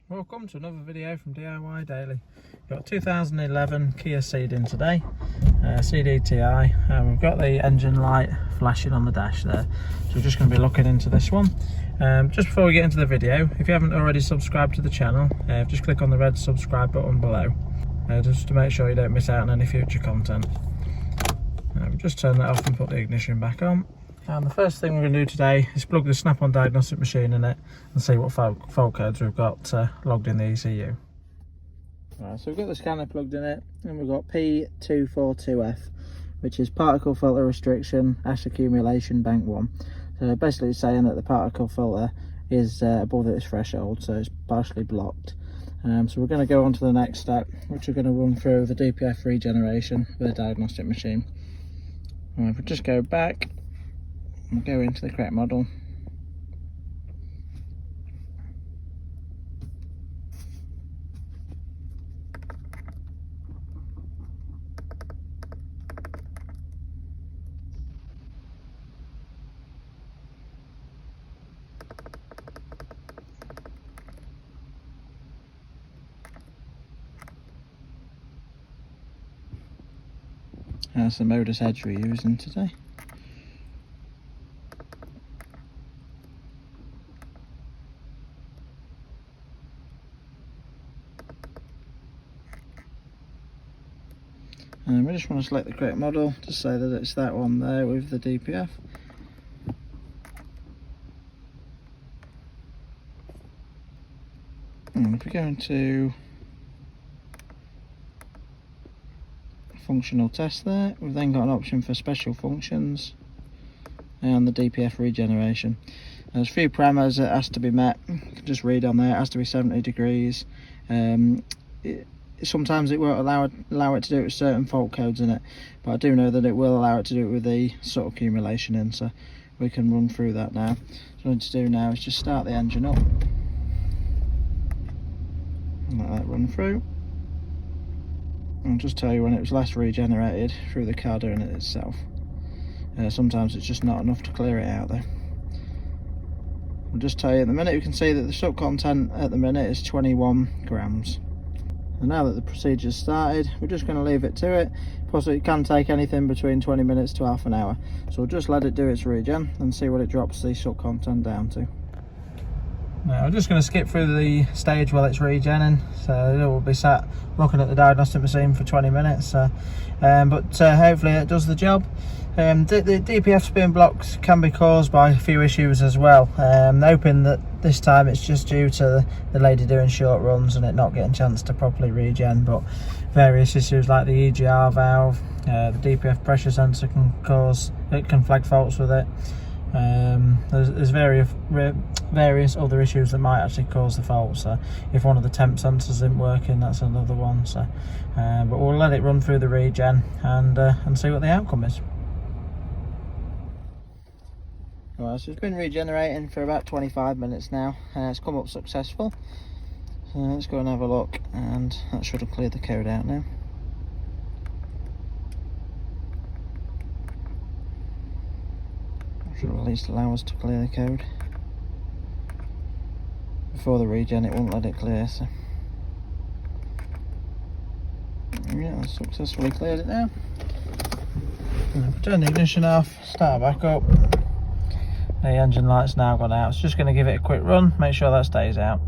Welcome to another video from DIY Daily. We've got 2011 Kia Ceed in today, CDTI, and we've got the engine light flashing on the dash there. So we're just going to be looking into this one. Just before we get into the video, if you haven't already subscribed to the channel, just click on the red subscribe button below, just to make sure you don't miss out on any future content. Just turn that off and put the ignition back on. And the first thing we're going to do today is plug the snap-on diagnostic machine in it and see what fault codes we've got logged in the ECU. Right, so we've got the scanner plugged in it, and we've got P242F, which is particle filter restriction, ash accumulation, bank 1. So basically it's saying that the particle filter is above its threshold, so it's partially blocked. So we're going to go on to the next step, which we're going to run through the DPF regeneration with a diagnostic machine. And if we just go back, we'll go into the correct model. That's the modus edge we're using today. And we just want to select the correct model to say that it's that one there with the DPF. And if we go into functional test there, we've then got an option for special functions and the DPF regeneration. There's a few parameters that has to be met. You can just read on there, it has to be 70 degrees. Sometimes it won't allow it to do it with certain fault codes in it, but I do know that it will allow it to do it with the sort of accumulation in, so we can run through that now. So what I need to do now is just start the engine up and let that run through. I'll just tell you when it was last regenerated through the CRDI in it itself. Sometimes it's just not enough to clear it out there. I'll just tell you at the minute, you can see that the stock content at the minute is 21 grams. And now that the procedure's started, we're just going to leave it to it. Possibly it can take anything between 20 minutes to half an hour. So we'll just let it do its regen and see what it drops the stock content down to. Now I'm just going to skip through the stage while it's regenning, so it will be sat looking at the diagnostic machine for 20 minutes. But hopefully it does the job. The DPFs being blocked can be caused by a few issues as well. Hoping that this time it's just due to the lady doing short runs and it not getting a chance to properly regen, but various issues like the EGR valve, the DPF pressure sensor can flag faults with it. There's various other issues that might actually cause the fault. So if one of the temp sensors isn't working, that's another one. So but we'll let it run through the regen and see what the outcome is. Right, so it's been regenerating for about 25 minutes now, and it's come up successful. So let's go and have a look, and that should have cleared the code out now. Should at least allow us to clear the code. Before the regen it won't let it clear, so yeah, I've successfully cleared it now. Turn the ignition off, start back up. The engine light's now gone out. It's just going to give it a quick run, make sure that stays out.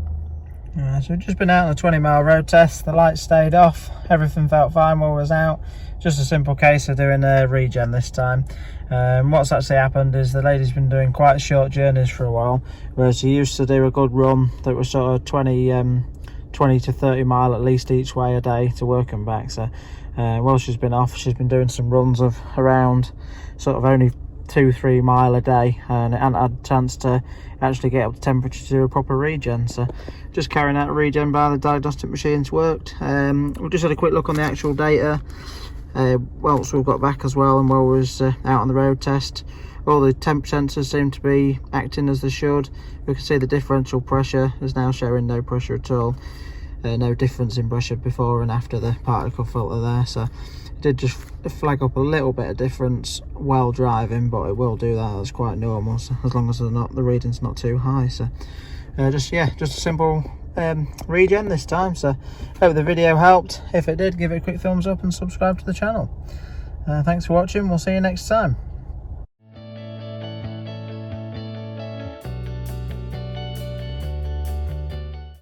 So we've just been out on a 20-mile road test. The lights stayed off, everything felt fine while it was out. Just a simple case of doing a regen this time. What's actually happened is the lady's been doing quite short journeys for a while, whereas she used to do a good run that was sort of 20 to 30 mile at least each way a day to work and back. So while she's been off, she's been doing some runs of around sort of only 2-3 mile a day, and it hadn't had a chance to actually get up to temperature to do a proper regen. So just carrying out a regen by the diagnostic machines worked. We just had a quick look on the actual data whilst we've got back as well, and while we was out on the road test. All the temp sensors seem to be acting as they should. We can see the differential pressure is now showing no pressure at all. No difference in pressure before and after the particle filter there. So did just flag up a little bit of difference while driving, but it will do that. That's quite normal, so as long as the reading's not too high. So just a simple regen this time. So hope the video helped. If it did, give it a quick thumbs up and subscribe to the channel. Thanks for watching. We'll see you next time.